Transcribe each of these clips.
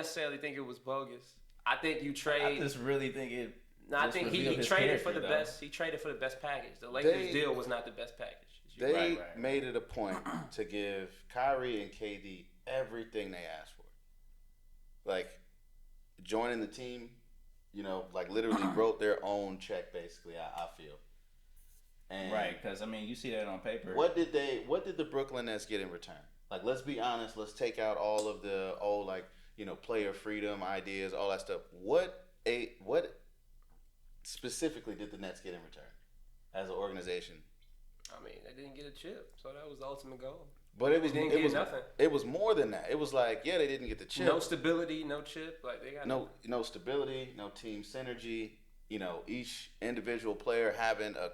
necessarily think it was bogus. I think you trade. I just really think it. No, I think he traded for the best. He traded for the best package. The Lakers deal was not the best package. They made it a point to give Kyrie and KD everything they asked for. Like joining the team, you know, like literally wrote their own check. Basically, I feel. And right, because I mean, you see that on paper. What did the Brooklyn Nets get in return? Like, let's be honest. Let's take out all of the player freedom ideas, all that stuff. What specifically did the Nets get in return as an organization? I mean, they didn't get a chip, so that was the ultimate goal. But it was nothing. It was more than that. It was like, yeah, they didn't get the chip. No stability, no chip. Like they got no stability, no team synergy. You know, each individual player having a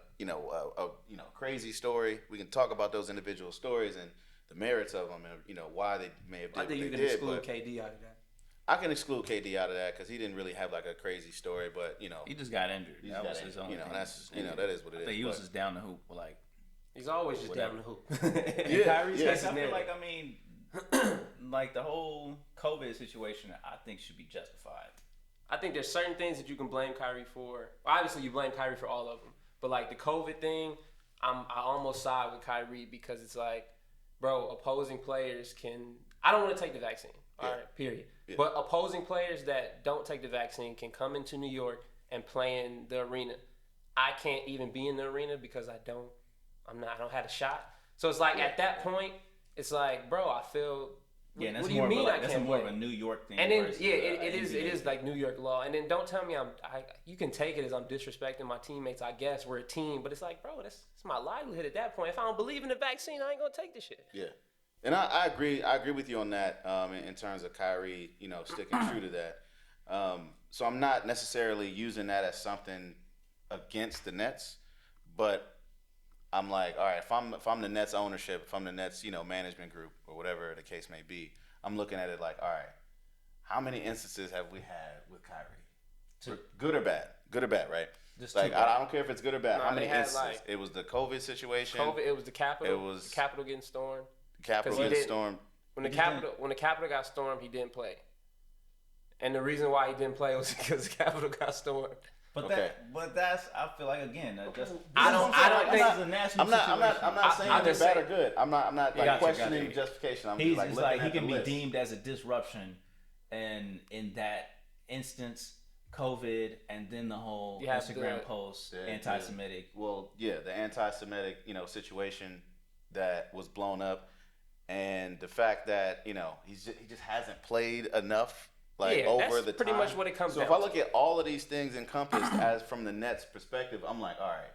crazy story. We can talk about those individual stories and the merits of them, and why they may have did what they did. I think you can exclude KD out of that. I can exclude KD out of that because he didn't really have like a crazy story, but he just got injured. That was his own. That is what it is. I think he was just down the hoop, like. He's always just down the hoop. Kyrie's case, I feel like, like the whole COVID situation, I think should be justified. I think there's certain things that you can blame Kyrie for. Obviously, you blame Kyrie for all of them. But, like, the COVID thing, I almost side with Kyrie because it's like, bro, opposing players can – I don't want to take the vaccine. All right, period. Yeah. But opposing players that don't take the vaccine can come into New York and play in the arena. I can't even be in the arena because I don't have a shot. So it's like at that point, it's like, bro, I feel. Yeah, that's what do you mean? That's more of a New York thing. And then it is like New York law. And then don't tell me you can take it as I'm disrespecting my teammates. I guess we're a team, but it's like, bro, it's my livelihood at that point. If I don't believe in the vaccine, I ain't gonna take this shit. Yeah, and I agree. I agree with you on that. In terms of Kyrie, sticking true to that. So I'm not necessarily using that as something against the Nets, but. I'm like, all right, if I'm the Nets ownership, if I'm the Nets, management group or whatever the case may be, I'm looking at it like, all right, how many instances have we had with Kyrie? Good or bad, right? Just like I don't care if it's good or bad. How many instances? It was the COVID situation. It was the Capitol. It was the Capitol getting stormed. When the Capitol got stormed, he didn't play. And the reason why he didn't play was because the Capitol got stormed. But that's I feel like again just I don't think I'm not saying they're bad or good. I'm not like questioning justification. I'm just like he can be deemed as a disruption, and in that instance, COVID, and then the whole Instagram post, anti-Semitic. The anti-Semitic situation that was blown up, and the fact that he just hasn't played enough. Over the time. Pretty much what it comes down to. So if I look at all of these things encompassed as from the Nets' perspective, I'm like, all right,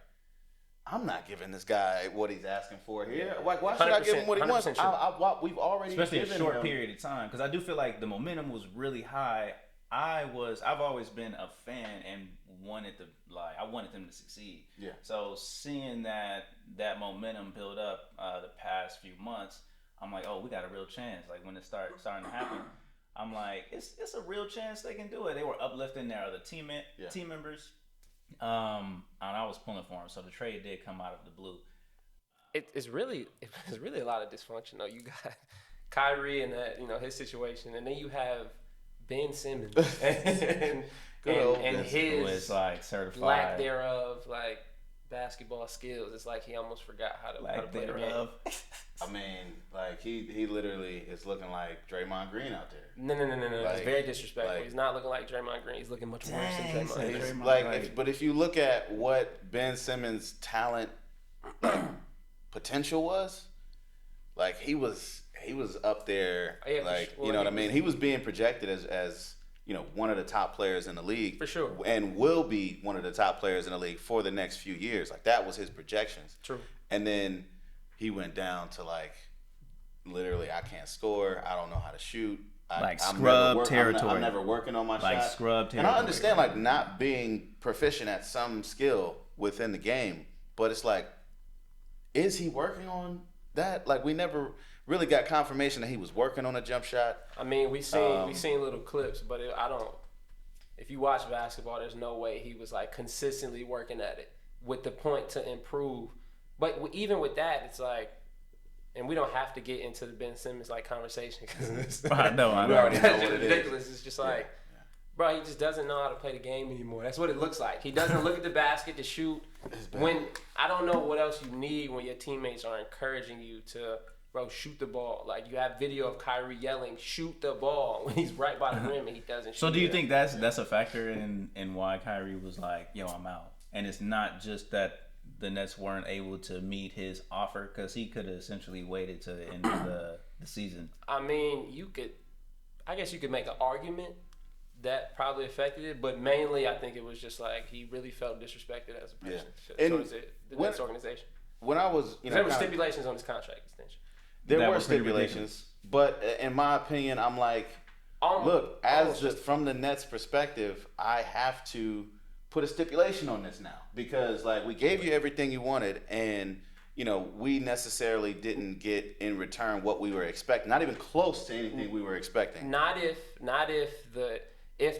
I'm not giving this guy what he's asking for here. Why should I give him what he wants? We've already especially in a short period of time, because I do feel like the momentum was really high. I've always been a fan and I wanted them to succeed. Yeah. So seeing that momentum build up the past few months, I'm like, oh, we got a real chance. Like when it starting to happen. I'm like, it's a real chance they can do it. They were uplifting their other team members. And I was pulling for them, so the trade did come out of the blue. It's really a lot of dysfunction though. You got Kyrie and that, his situation, and then you have Ben Simmons and his like certified lack thereof, like basketball skills. It's like he almost forgot how to play the game. I mean, like he literally is looking like Draymond Green out there. No. It's very disrespectful. He's not looking like Draymond Green. He's looking much worse than Draymond Green. But if you look at what Ben Simmons' talent potential was, like he was up there. You know what I mean? He was being projected as one of the top players in the league. For sure. And will be one of the top players in the league for the next few years. Like that was his projections. True. And then he went down to like literally I can't score. I don't know how to shoot. Scrub territory. I'm never working on my shot. Like scrub territory. And I understand like not being proficient at some skill within the game, but it's like, is he working on that? Like we never really got confirmation that he was working on a jump shot. I mean, we seen little clips, but if you watch basketball, there's no way he was like consistently working at it with the point to improve. But even with that, it's like and we don't have to get into the Ben Simmons like conversation because I know. We already know it's what it is. ridiculous. It's just like, bro, he just doesn't know how to play the game anymore. That's what it looks like. He doesn't look at the basket to shoot. When I don't know what else you need when your teammates are encouraging you to, bro, shoot the ball. Like you have video of Kyrie yelling, "Shoot the ball" when he's right by the rim and he doesn't. So shoot do you it. think that's a factor in why Kyrie was like, "Yo, I'm out," and it's not just that the Nets weren't able to meet his offer because he could have essentially waited to the end of the season. I mean, I guess you could make an argument that probably affected it, but mainly I think it was just like he really felt disrespected as a person towards the Nets organization. When I was, There were stipulations on his contract extension. There were stipulations, but in my opinion, I'm like, look, from the Nets' perspective, I have to put a stipulation on this now because like we gave you everything you wanted, and we necessarily didn't get in return what we were expecting, not even close to anything we were expecting. Not if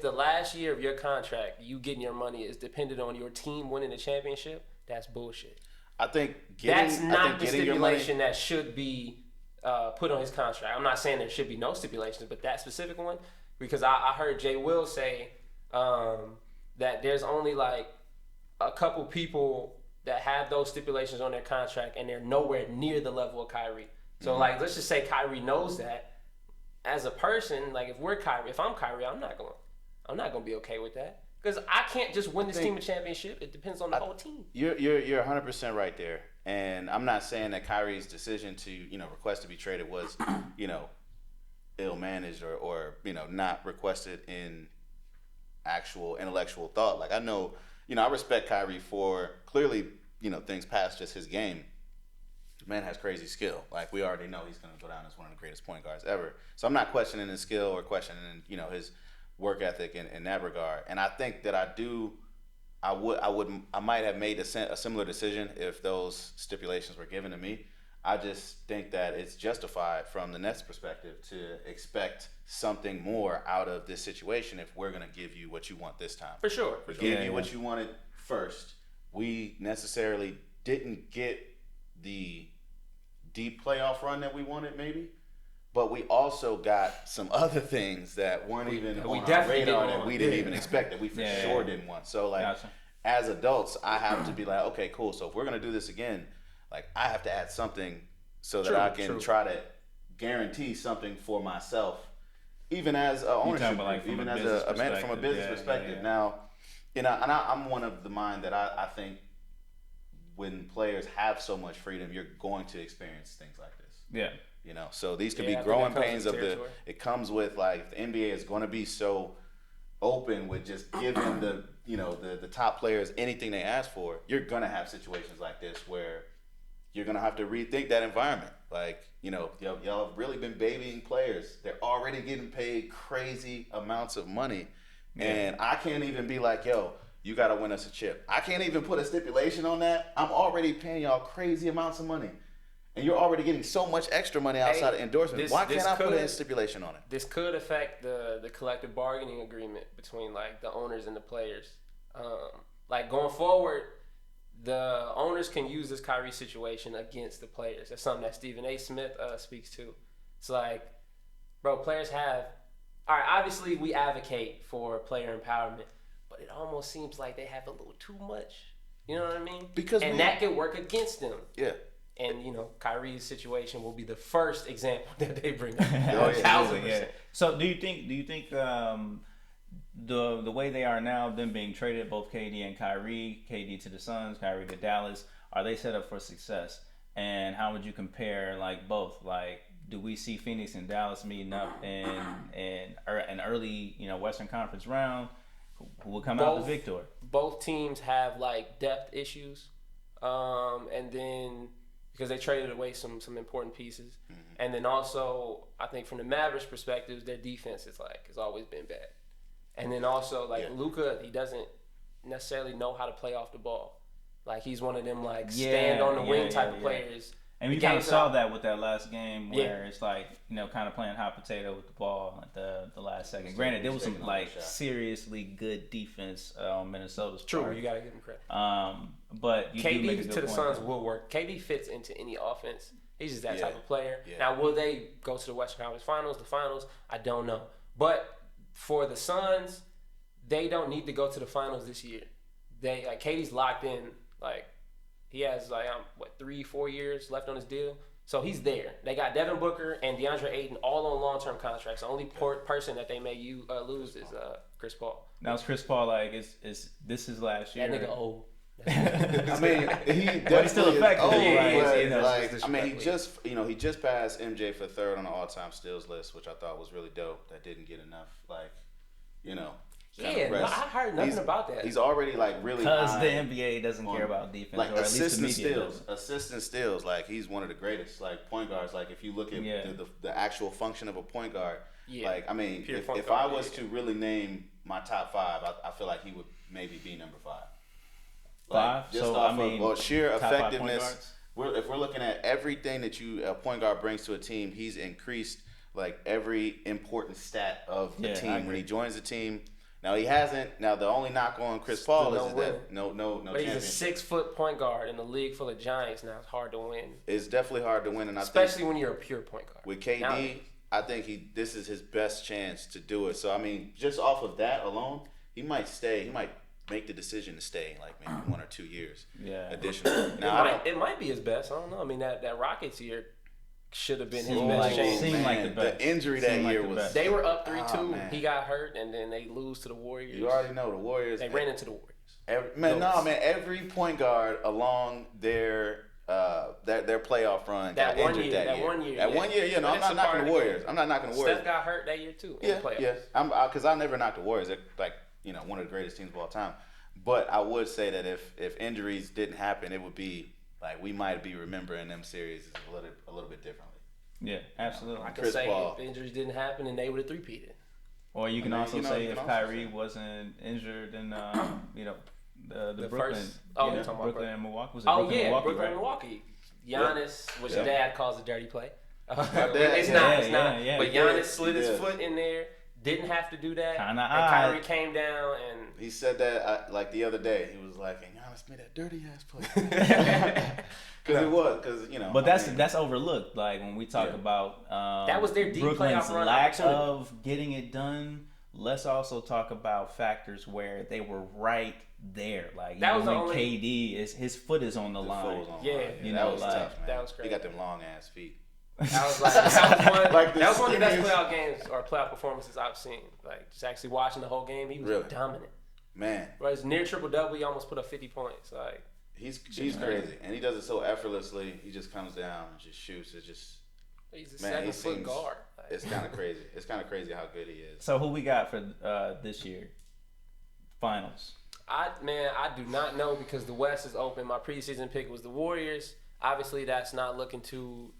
the last year of your contract, you getting your money is dependent on your team winning the championship. That's bullshit. I think that's not the stipulation that should be put on his contract. I'm not saying there should be no stipulations, but that specific one, because I heard Jay Will say that there's only like a couple people that have those stipulations on their contract, and they're nowhere near the level of Kyrie. So like, let's just say Kyrie knows that. As a person, like if I'm Kyrie, I'm not gonna be okay with that. Because I can't just win this team a championship. It depends on the whole team. You're 100% right there, and I'm not saying that Kyrie's decision to request to be traded was ill managed or not requested in actual intellectual thought. Like I know I respect Kyrie for clearly things past just his game. The man has crazy skill. Like we already know he's going to go down as one of the greatest point guards ever. So I'm not questioning his skill or questioning his work ethic in that regard. And I think that I might have made a similar decision if those stipulations were given to me. I just think that it's justified from the Nets' perspective to expect something more out of this situation if we're going to give you what you want this time. For sure. We gave you what you wanted first. We necessarily didn't get the deep playoff run that we wanted maybe, but we also got some other things that weren't even on our radar that we didn't even expect, that we for sure didn't want. So like as adults, I have to be like, okay, cool. So if we're going to do this again, like I have to add something so that I can try to guarantee something for myself, even as a ownership, even as a man from a business perspective. Now, and I'm one of the mind that I think when players have so much freedom, you're going to experience things like this. Yeah. So these could be growing pains of it comes with like the NBA is going to be so open with just giving the top players anything they ask for. You're going to have situations like this where you're going to have to rethink that environment. Like, y'all have really been babying players. They're already getting paid crazy amounts of money. Yeah. And I can't even be like, yo, you got to win us a chip. I can't even put a stipulation on that. I'm already paying y'all crazy amounts of money. And you're already getting so much extra money outside of endorsement. Why can't I put a stipulation on it? This could affect the collective bargaining agreement between like the owners and the players. Like going forward, the owners can use this Kyrie situation against the players. That's something that Stephen A. Smith speaks to. It's like, bro, players have... All right, obviously we advocate for player empowerment, but it almost seems like they have a little too much. You know what I mean? That could work against them. Yeah. And Kyrie's situation will be the first example that they bring up. 1,000%. So do you think the way they are now, them being traded, both KD and Kyrie, KD to the Suns, Kyrie to Dallas, are they set up for success? And how would you compare like both? Like, do we see Phoenix and Dallas meeting up in an early Western Conference round? Who will come out the victor? Both teams have like depth issues, and then because they traded away some important pieces, and then also I think from the Mavericks' perspective, their defense has always been bad, and then also like Luka, he doesn't necessarily know how to play off the ball. Like he's one of them like stand on the wing type of players. And we kind of saw that with that last game where it's like, kind of playing hot potato with the ball at the last second. Granted, there was some like seriously good defense on Minnesota's part. True, you got to give him credit. But you do make a good to the point, Suns will work. KD fits into any offense. He's just that type of player. Yeah. Now, will they go to the Western Conference Finals, the finals? I don't know. But for the Suns, they don't need to go to the finals this year. KD's locked in. Like, he has 3-4 years left on his deal. So he's there. They got Devin Booker and DeAndre Ayton all on long-term contracts. The only person that they may lose is Chris Paul. Now is Chris Paul this is last year? That nigga old. I mean, he definitely still effective. He just passed MJ for third on the all-time steals list, which I thought was really dope. That didn't get enough, I heard nothing about that. He's already really because the NBA doesn't care about defense, or at least the media assistant steals. He's one of the greatest point guards. If you look at the actual function of a point guard, if I was to really name my top 5, I feel like he would maybe be number 5. Sheer effectiveness. If we're looking at everything that a point guard brings to a team, he's increased every important stat of the team when he joins the team. Now he hasn't. Now the only knock on Chris Paul is that no. But he's a 6-foot point guard in a league full of giants. Now it's hard to win. It's definitely hard to win, and especially when you're a pure point guard. With KD, I think this is his best chance to do it. So just off of that alone, he might stay. He might make the decision to stay maybe 1 or 2 years. Yeah. Additionally, now it might be his best. I don't know. I mean that Rockets year should have been his best chance. Seemed like the best. The injury that year was. They were up 3-2. He got hurt, and then they lose to the Warriors. You already know the Warriors. They ran into the Warriors. Every point guard along their playoff run got injured that year. One year, I'm not knocking the Warriors. Steph got hurt that year too. In the playoffs. Yeah. Because I never knocked the Warriors. They're one of the greatest teams of all time. But I would say that if injuries didn't happen, it would be we might be remembering them series a little bit differently. Yeah, absolutely. I could say if injuries didn't happen, then they would have three-peated. Or you can also say if Kyrie wasn't injured, then the Brooklyn, first. Oh, you're talking about Brooklyn and Milwaukee. Was it Brooklyn and Milwaukee. Giannis, which Dad calls a dirty play. It's not. But Giannis slid his foot in there. Didn't have to do that. Kinda and Kyrie came down and he said that the other day. He was like, "And Giannis made that dirty ass play." But that's overlooked. When we talk about that was their deep Brooklyn's playoff run lack of getting it done. Let's also talk about factors where they were right there. That was when KD his foot is on the line. That was tough, man. That was crazy. He got them long ass feet. That was one of the best playoff games or playoff performances I've seen. Just actually watching the whole game, he was dominant. Man, he's near triple-double. He almost put up 50 points. He's crazy, and he does it so effortlessly. He just comes down and just shoots. It's just he's a 7-foot guard. It's kind of crazy. It's kind of crazy how good he is. So who we got for this year? Finals. I do not know because the West is open. My preseason pick was the Warriors. Obviously, that's not looking too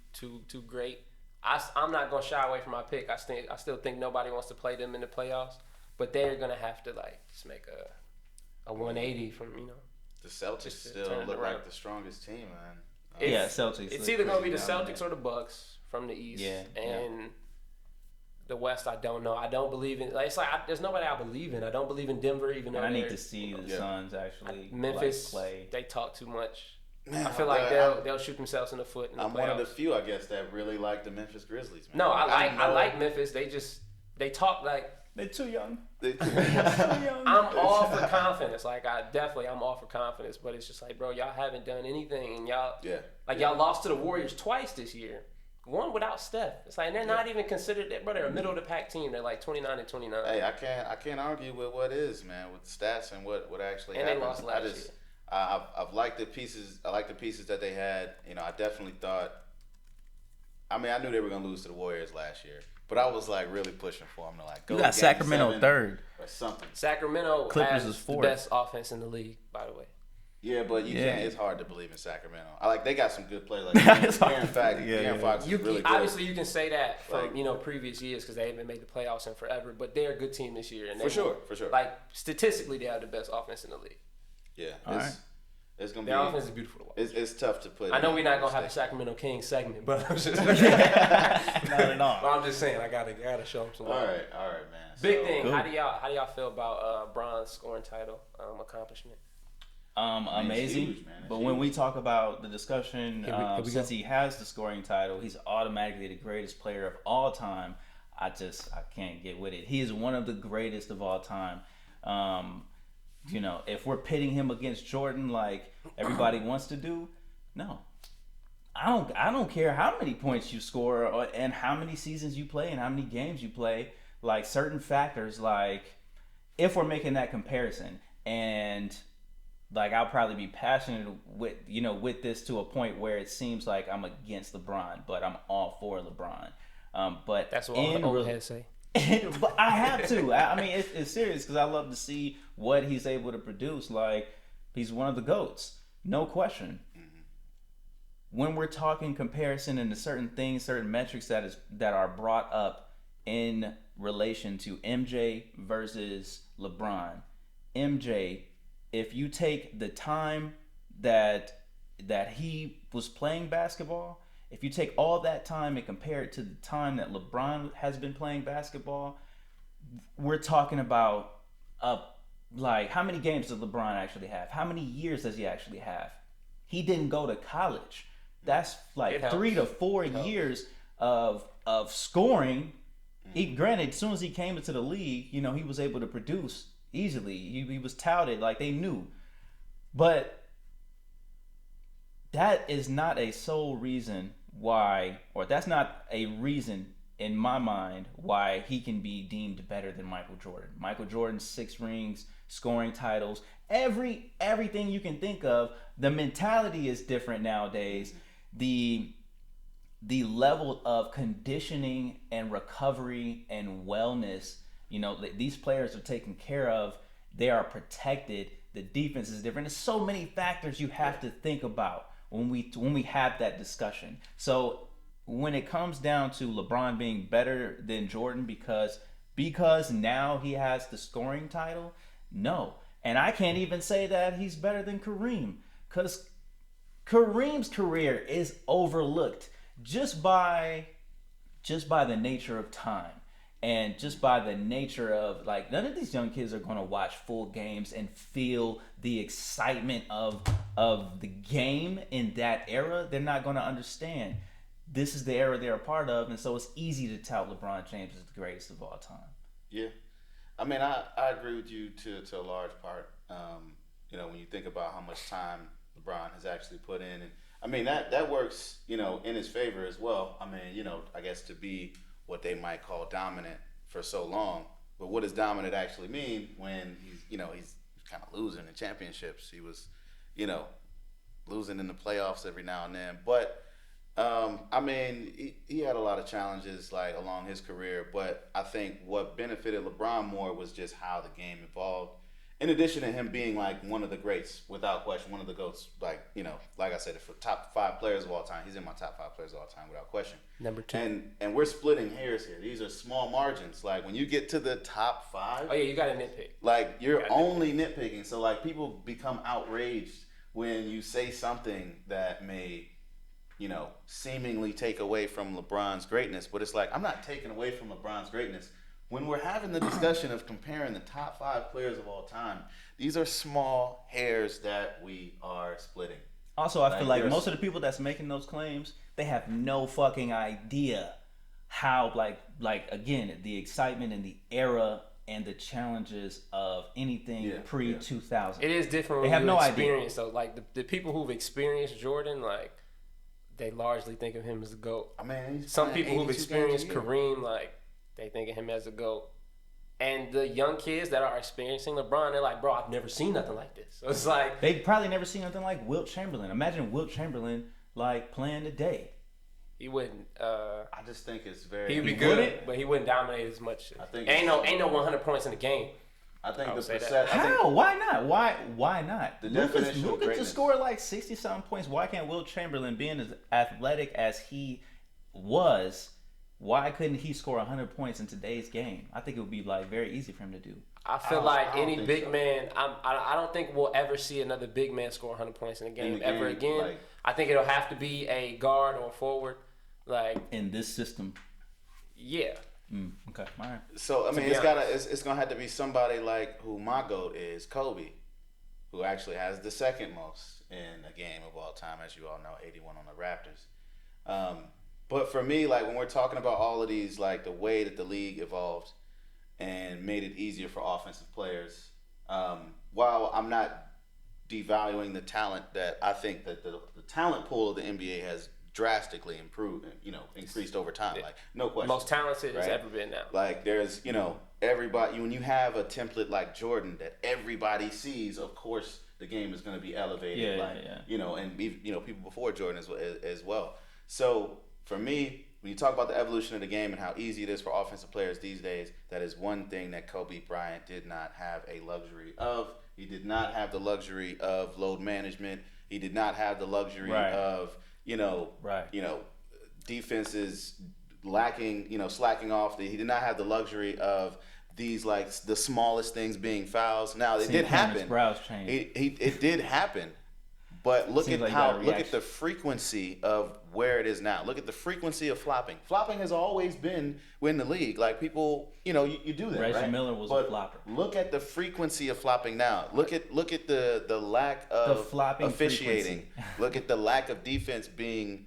great. I'm not gonna shy away from my pick. I still think nobody wants to play them in the playoffs, but they're gonna have to just make a 180 from The Celtics still look like the strongest team, man. Celtics. It's either gonna be the Celtics or the Bucks from the East. And the West, I don't know. I don't believe in. There's nobody I believe in. I don't believe in Denver, even though I need to see the Suns actually Memphis play. They talk too much. Man, I feel like they'll shoot themselves in the foot. I'm one of the few, I guess, that really like the Memphis Grizzlies. Man. No, I like Memphis. They talk like they're too young. I'm all for confidence. I'm all for confidence, but it's just bro, y'all haven't done anything, and y'all y'all lost to the Warriors twice this year. One without Steph. It's they're not even considered that, bro. They're a middle of the pack team. They're 29-29. Hey, I can't argue with what is, man, with stats and what actually and happened. They lost last year. I've liked the pieces. I like the pieces that they had. I definitely thought. I knew they were gonna lose to the Warriors last year, but I was really pushing for them to go. You got Sacramento third or something. Sacramento Clippers has is fourth. The best offense in the league, by the way. Yeah, but you can't. It's hard to believe in Sacramento. They got some good play. De'Aaron Fox is really good. Obviously, you can say that from previous years because they haven't made the playoffs in forever. But they're a good team this year, and for sure. Statistically, they have the best offense in the league. Yeah, it's gonna their offense is beautiful to watch. It's tough to put. I know we're not gonna have a Sacramento Kings segment, but I'm just not at all. But I'm just saying I gotta show them some. All right, man. Big thing. Cool. How do y'all feel about Bron's scoring title accomplishment? Amazing. Huge, man. But when we talk about the discussion, Here we since go. he has the scoring title, he's automatically the greatest player of all time. I can't get with it. He is one of the greatest of all time. If we're pitting him against Jordan like everybody wants to do, no. I don't care how many points you score and how many seasons you play and how many games you play. Like certain factors, like if we're making that comparison, and like I'll probably be passionate with this to a point where it seems like I'm against LeBron, but I'm all for LeBron. But That's what all the old heads say. But I have to. I mean, it's serious because I love to see what he's able to produce. Like he's one of the GOATs, no question. When we're talking comparison into certain things, certain metrics that are brought up in relation to MJ versus LeBron, MJ, if you take the time that he was playing basketball, if you take all that time and compare it to the time that LeBron has been playing basketball, we're talking about like how many games does LeBron actually have? How many years does he actually have? He didn't go to college. That's like 3 to 4 years of scoring. Granted, as soon as he came into the league, he was able to produce easily. He was touted, like they knew. But that is not a sole reason why, or that's not a reason in my mind why he can be deemed better than Michael Jordan. Michael Jordan's 6 rings, scoring titles, everything you can think of. The mentality is different nowadays. The level of conditioning and recovery and wellness, these players are taken care of. They are protected. The defense is different. There's so many factors you have to think about when we have that discussion. So when it comes down to LeBron being better than Jordan because now he has the scoring title, no. And I can't even say that he's better than Kareem because Kareem's career is overlooked just by the nature of time and just by the nature of, like, none of these young kids are going to watch full games and feel the excitement of the game in that era. They're not going to understand. This is the era they're a part of, and so it's easy to tout LeBron James as the greatest of all time. Yeah. I mean, I agree with you to a large part. When you think about how much time LeBron has actually put in, and I mean that works, in his favor as well. I mean, I guess to be what they might call dominant for so long. But what does dominant actually mean when he's kind of losing in championships? He was, losing in the playoffs every now and then. But I mean, he had a lot of challenges like along his career. But I think what benefited LeBron more was just how the game evolved. In addition to him being like one of the greats, without question, one of the GOATs, like I said, for top 5 players of all time, he's in my top 5 players of all time without question. Number 2. And we're splitting hairs here. These are small margins. Like when you get to the top 5, Oh yeah, you got to nitpick. like you're only nitpicking. So like people become outraged when you say something that may, seemingly take away from LeBron's greatness. But it's like, I'm not taking away from LeBron's greatness. When we're having the discussion of comparing the top 5 players of all time, these are small hairs that we are splitting. Also, I feel like most of the people that's making those claims, they have no fucking idea how, like again, the excitement and the era and the challenges of anything pre-2000. It is different when they have no experience, idea. though. Like the people who've experienced Jordan, like they largely think of him as the GOAT. I mean, Some people who've experienced Kareem, like they think of him as a GOAT. And the young kids that are experiencing LeBron, they're like, bro, I've never seen nothing like this. So it's like they probably never seen nothing like Wilt Chamberlain. Imagine Wilt Chamberlain like playing today. he wouldn't. I just think it's very. He'd be good, but he wouldn't dominate as much. I think ain't no 100 points in the game. I think the percent. How? Why not? Why not? The definition of Luka greatness. just scored like 60-something points. Why can't Wilt Chamberlain, being as athletic as he was, why couldn't he score 100 points in today's game? I think it would be like very easy for him to do. I feel like any big man, I don't think we'll ever see another big man score 100 points in a game ever again. Like, I think it'll have to be a guard or a forward. Like in this system. Yeah. Okay. All right. So I mean, it's gonna have to be somebody like who my GOAT is, Kobe, who actually has the second most in a game of all time, as you all know, 81 on the Raptors. But for me, like when we're talking about all of these, like the way that the league evolved and made it easier for offensive players, while I'm not devaluing the talent that I think that the talent pool of the NBA has drastically improved, increased over time. Like, no question. Most talented it's ever been now. Like, there's, everybody, when you have a template like Jordan that everybody sees, of course, the game is going to be elevated. And people before Jordan as well. So, for me, when you talk about the evolution of the game and how easy it is for offensive players these days, that is one thing that Kobe Bryant did not have a luxury of. He did not have the luxury of load management. He did not have the luxury of, defenses lacking, slacking off. He did not have the luxury of these, like, the smallest things being fouls. Now, it did happen. It did happen. But look at the frequency of where it is now. Look at the frequency of flopping. Flopping has always been in the league. Like, people, you do that, Reggie right? Miller was a flopper. Look at the frequency of flopping now. Look at the lack of officiating. Look at the lack of defense being,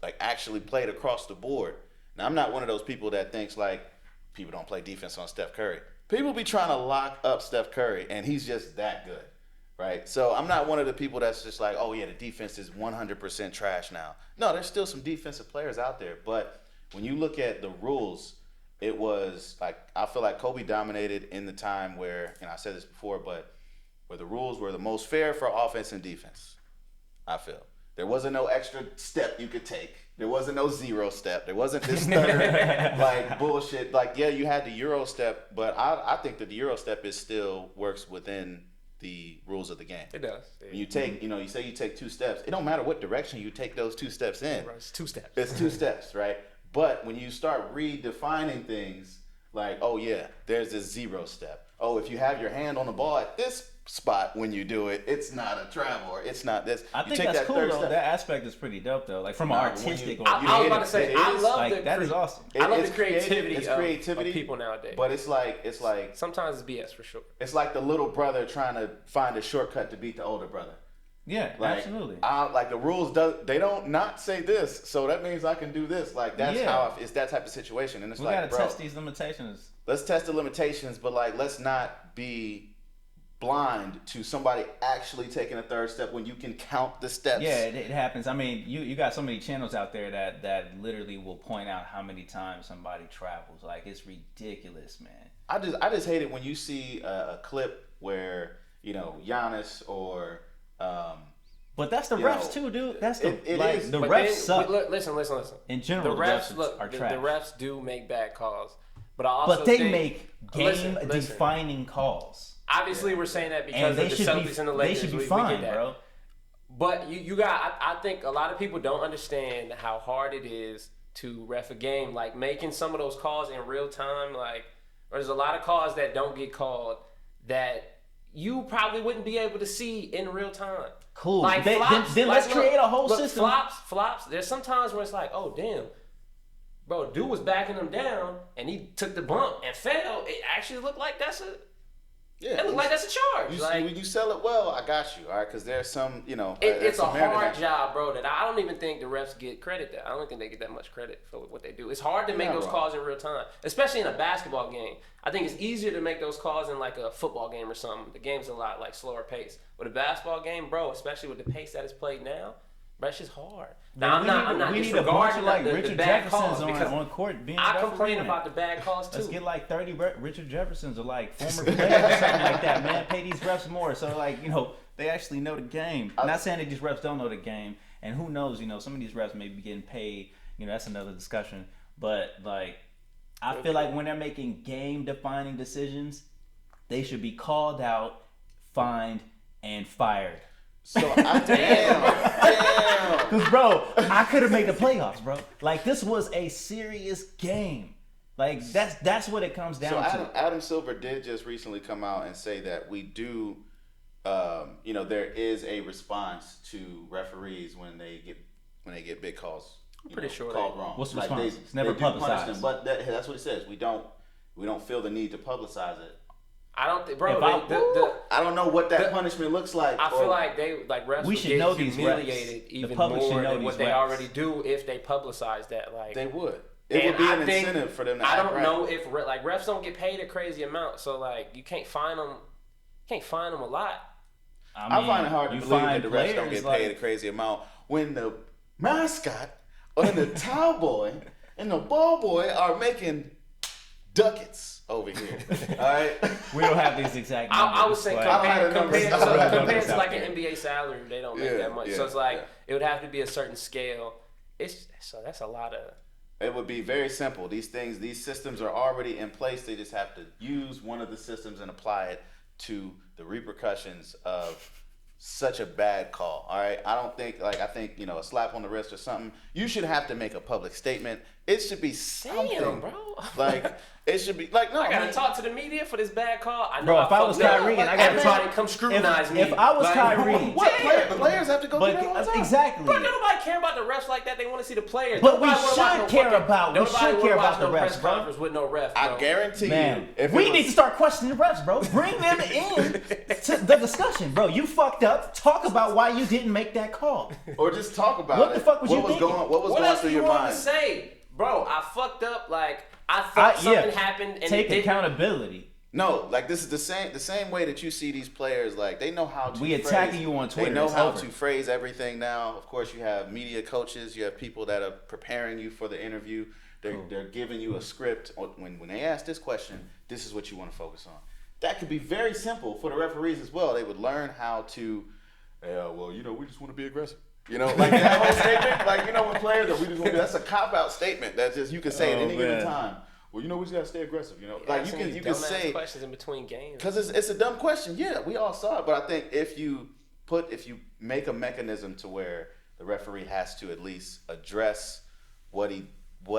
like, actually played across the board. Now, I'm not one of those people that thinks, like, people don't play defense on Steph Curry. People be trying to lock up Steph Curry, and he's just that good. Right, so I'm not one of the people that's just like, oh yeah, the defense is 100% trash now. No, there's still some defensive players out there, but when you look at the rules, it was like, I feel like Kobe dominated in the time where, and I said this before, but where the rules were the most fair for offense and defense. I feel there wasn't no extra step you could take. There wasn't no zero step. There wasn't this third like bullshit. Like, yeah, you had the Euro step, but I think that the Euro step still works within the rules of the game. It does. When you take, you say you take 2 steps. It don't matter what direction you take those 2 steps in. Right, it's 2 steps. It's 2 steps, right? But when you start redefining things, like, oh yeah, there's a 0 step. Oh, if you have your hand on the ball at this spot when you do it, it's not a travel, or it's not this. I think that's cool though. That aspect is pretty dope though. Like, from an artistic. I was about to say, I love like, that is awesome. I love the creativity. It's creativity of people nowadays. But it's like sometimes it's BS for sure. It's like the little brother trying to find a shortcut to beat the older brother. Yeah, like, absolutely. Like, the rules they don't not say this, so that means I can do this. Like, that's how it's that type of situation, and it's we like, gotta test these limitations. Let's test the limitations, but like, let's not be blind to somebody actually taking a 3rd step when you can count the steps. Yeah, it happens. I mean, you got so many channels out there that literally will point out how many times somebody travels. Like, it's ridiculous, man. I just hate it when you see a clip where, Giannis or but that's the refs too, dude. That's the refs suck. Listen. In general, the refs are trash. The refs do make bad calls, but I also think, make game-defining calls. Obviously, we're saying that because of the Celtics and the Lakers. They should be fine, bro. But I think a lot of people don't understand how hard it is to ref a game. Like, making some of those calls in real time, like, there's a lot of calls that don't get called that you probably wouldn't be able to see in real time. Cool. Like, then let's create a whole system. Flops. There's sometimes where it's like, oh damn, bro, dude was backing him down and he took the bump and fell. It actually looked like that's a charge. When you sell it well, I got you, all right? Because there's some, it's a hard job, bro. That I don't even think the refs get credit. I don't think they get that much credit for what they do. It's hard to make those calls in real time, especially in a basketball game. I think it's easier to make those calls in like a football game or something. The game's a lot like slower pace. With a basketball game, bro, especially with the pace that is played now, that's just hard. Now, I'm not disregarding the bad calls because on court being I complain about the bad calls too. Let's get like 30 Richard Jeffersons or like former players or something like that, man. Pay these refs more so like, they actually know the game. I'm not saying that these refs don't know the game, and who knows, some of these refs may be getting paid. That's another discussion. But like, I feel like when they're making game-defining decisions, they should be called out, fined, and fired. So damn. Because, bro, I could have made the playoffs, bro. Like, this was a serious game. Like, that's what it comes down to. Adam Silver did just recently come out and say that we do, there is a response to referees when they get big calls. I'm pretty sure called wrong. What's the response? It's never publicized. But that's what it says. We don't feel the need to publicize it. I don't think, bro. I don't know what that punishment looks like. I feel like refs we would should get know humiliated even more than what they already do if they publicize that. Like they would. It would be an incentive for them to act right. I don't know if like refs don't get paid a crazy amount, so like you can't fine them. Can't fine them a lot. I find it hard to believe that the refs don't get paid a crazy amount when the mascot and the towel boy and the ball boy are making ducats over here. All right, we don't have these exact numbers. I would say compared to like an NBA salary, they don't make that much. So it's like it would have to be a certain scale. So that's a lot of. It would be very simple. These systems are already in place. They just have to use one of the systems and apply it to the repercussions of such a bad call. All right, I think a slap on the wrist or something. You should have to make a public statement. It should be something, damn, bro. Like it should be like no. I gotta talk to the media for this bad call. I know. Bro, if I was Kyrie and I got everybody come scrutinize me. If I was Kyrie, what players have to go through that all the time? Exactly. Bro, nobody care about the refs like that. They want to see the players. But we should care about the refs, press bro. conference with no refs. I guarantee you, we need to start questioning the refs, bro. Bring them in to the discussion, bro. You fucked up. Talk about why you didn't make that call, or just talk about what the fuck was you thinking? What was going through your mind? To say, bro, I fucked up. Like I thought something happened and take accountability. No, like this is the same way that you see these players. Like they know how to. We attacking you on Twitter. They know how to phrase everything now. Of course, you have media coaches. You have people that are preparing you for the interview. They're giving you a script. When they ask this question, this is what you want to focus on. That could be very simple for the referees as well. They would learn how to. We just want to be aggressive. Like that whole statement. Like when players are, we just want to. That's a cop out statement. That's just you can say at any given time. Well, we just gotta stay aggressive. Like you can say questions in between games because it's a dumb question. Yeah, we all saw it, but I think if you make a mechanism to where the referee has to at least address what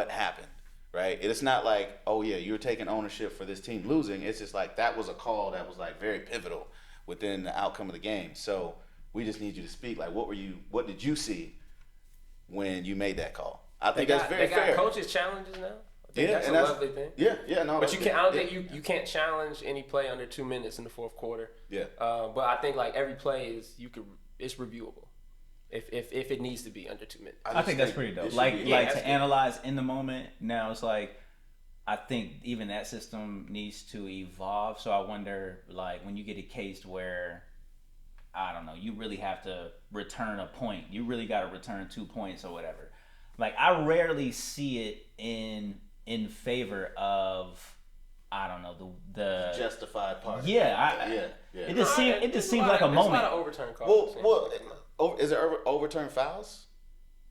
happened, right? It's not like, oh yeah, you're taking ownership for this team losing. It's just like that was a call that was like very pivotal within the outcome of the game. So we just need you to speak. Like, what did you see when you made that call? I think that's very fair. They got coaches challenges now. That's a lovely thing. No. But I don't think you can't challenge any play under 2 minutes in the fourth quarter. Yeah. But I think like every play it's reviewable, if it needs to be under 2 minutes. I think that's pretty dope. Like to analyze in the moment. Now it's like I think even that system needs to evolve. So I wonder like when you get a case where I don't know, you really have to return a point. You really got to return 2 points or whatever. Like I rarely see it in favor of I don't know the justified part. Yeah, It just seems like a moment. There's a lot of overturn calls. Is it overturned fouls?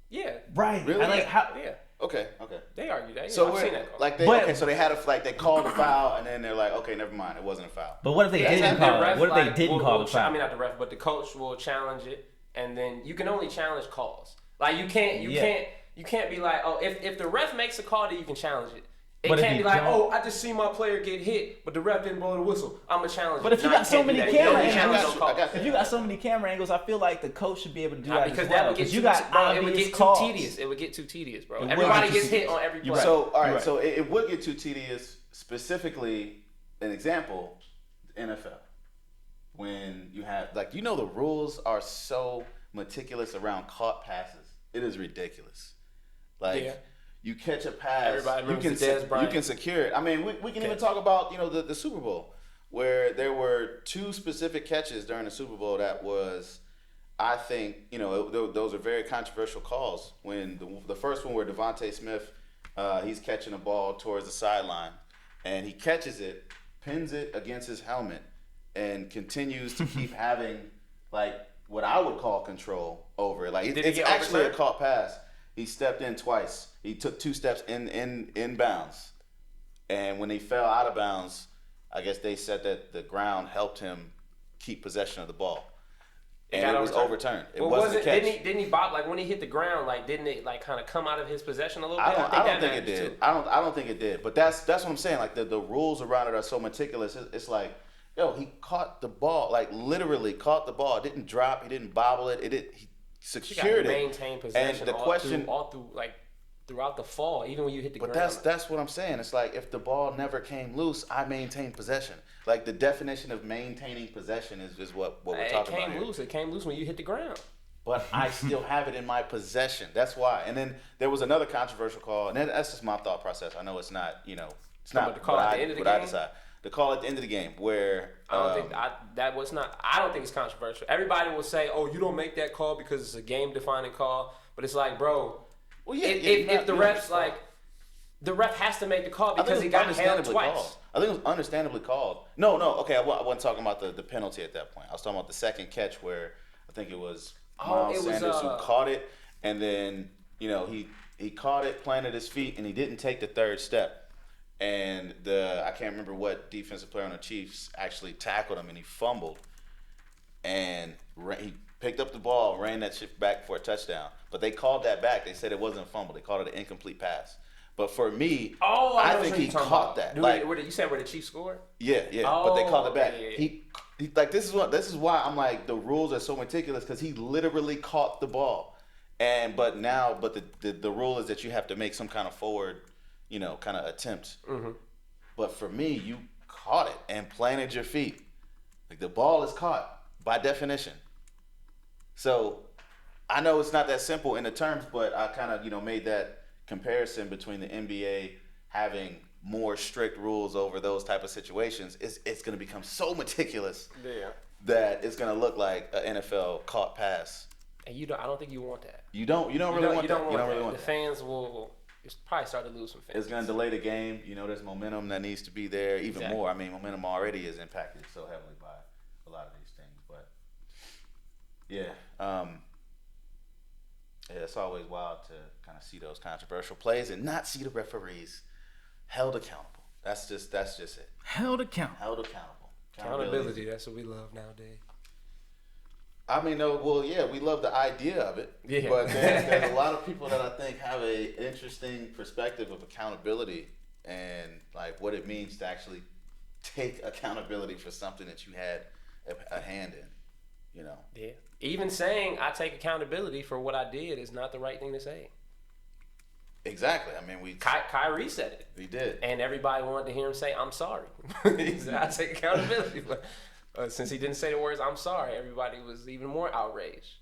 Yeah. Right. Really? Yeah. Okay. They argue that. So I've seen that call. Like so they had they called a foul and then they're like, okay, never mind, it wasn't a foul. But what if they didn't call it? What if they didn't call the foul? I mean, not the ref, but the coach will challenge it, and then you can only challenge calls. Like you can't be like, oh, if the ref makes a call, then you can challenge it. It can't be like, oh, I just see my player get hit, but the ref didn't blow the whistle. I'm gonna challenge it. But if you got so many camera angles, if you got so many camera angles, I feel like the coach should be able to do that because as well. That would get it would get too tedious. It would get too tedious, bro. Everybody gets hit on every play. So all right, so it would get too tedious. Specifically, an example, NFL, when you have the rules are so meticulous around caught passes. It is ridiculous. You catch a pass, you can secure it. I mean, we can even talk about the Super Bowl, where there were 2 specific catches during the Super Bowl that was, I think, those are very controversial calls. When the first one where Devontae Smith, he's catching a ball towards the sideline, and he catches it, pins it against his helmet, and continues to keep having what I would call control over it. It's actually a caught pass. He stepped in twice. He took 2 steps in bounds. And when he fell out of bounds, I guess they said that the ground helped him keep possession of the ball. And it was overturned. It wasn't a catch. Didn't he bop when he hit the ground, didn't it kind of come out of his possession a little bit? I don't think it did. Too. I don't think it did. But that's what I'm saying. The rules around it are so meticulous. It's like, he caught the ball, literally caught the ball. It didn't drop. He didn't bobble it. He secured it. Maintain possession. And the question all through throughout the fall, even when you hit the But ground. that's what I'm saying. It's like if the ball never came loose, I maintained possession. Like the definition of maintaining possession is what we're talking about here. It came loose when you hit the ground. But I still have it in my possession. That's why. And then there was another controversial call, and that's just my thought process. I know it's not, it's not the call at the end of the game? I decide. The call at the end of the game where I don't think it's controversial. Everybody will say, "Oh, you don't make that call because it's a game-defining call." But it's like, bro, well, if the ref's like, the ref has to make the call because he got his gun twice. Called. I think it was understandably called. No, okay, I wasn't talking about the penalty at that point. I was talking about the second catch where I think it was Miles Sanders who caught it, and then he caught it, planted his feet, and he didn't take the third step. And I can't remember what defensive player on the Chiefs actually tackled him, and he fumbled, and he picked up the ball, ran that shit back for a touchdown. But they called that back. They said it wasn't a fumble. They called it an incomplete pass. But for me, I think he caught that. Like, you said where the Chiefs scored? Yeah. But they called it back. Yeah. He like this is why I'm like the rules are so meticulous because he literally caught the ball, but the rule is that you have to make some kind of forward, kind of attempt. Mm-hmm. But for me, you caught it and planted your feet. Like the ball is caught by definition. So I know it's not that simple in the terms, but I kind of made that comparison between the NBA having more strict rules over those type of situations. It's going to become so meticulous that it's going to look like an NFL caught pass. And I don't think you want that. You don't really want that. The fans will probably start to lose some fans. It's going to delay the game. There's momentum that needs to be there even more. I mean, momentum already is impacted so heavily by a lot of these things. But it's always wild to kind of see those controversial plays and not see the referees held accountable. That's just it. Held accountable. Accountability. That's what we love nowadays. I mean, we love the idea of it. Yeah. But there's a lot of people that I think have a interesting perspective of accountability and like what it means to actually take accountability for something that you had a hand in. Yeah. Even saying I take accountability for what I did is not the right thing to say. Exactly. I mean, Kyrie said it. He did. And everybody wanted to hear him say, "I'm sorry." He said, "I take accountability." But since he didn't say the words, "I'm sorry," everybody was even more outraged.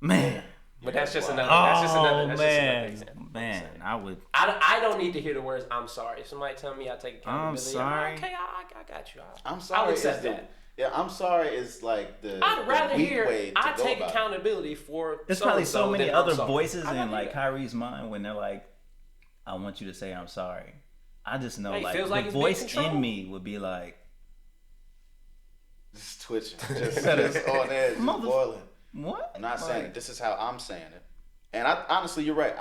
Man. But that's just another example. Man, I don't need to hear the words "I'm sorry." If somebody tell me I take accountability, I'm sorry. Okay, I got you. I'm sorry. I'll accept that. Yeah, I'm sorry is like I'd rather hear I take about accountability for. There's probably so many other voices in like Kyrie's mind when they're like, "I want you to say I'm sorry." I just know the voice in me would be like, just twitching, just on edge, just boiling. What? I'm not saying it. This is how I'm saying it. And honestly, you're right.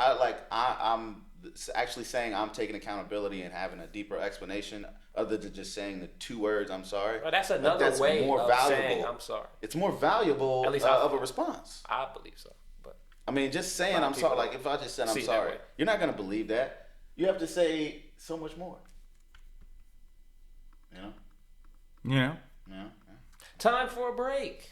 I'm actually saying I'm taking accountability and having a deeper explanation other than just saying the two words "I'm sorry." Well, that's another way of saying I'm sorry. It's more valuable at least of a response. I believe so. But I mean, just saying I'm sorry. Like if I just said I'm sorry, you're not gonna believe that. You have to say so much more. Yeah. Time for a break.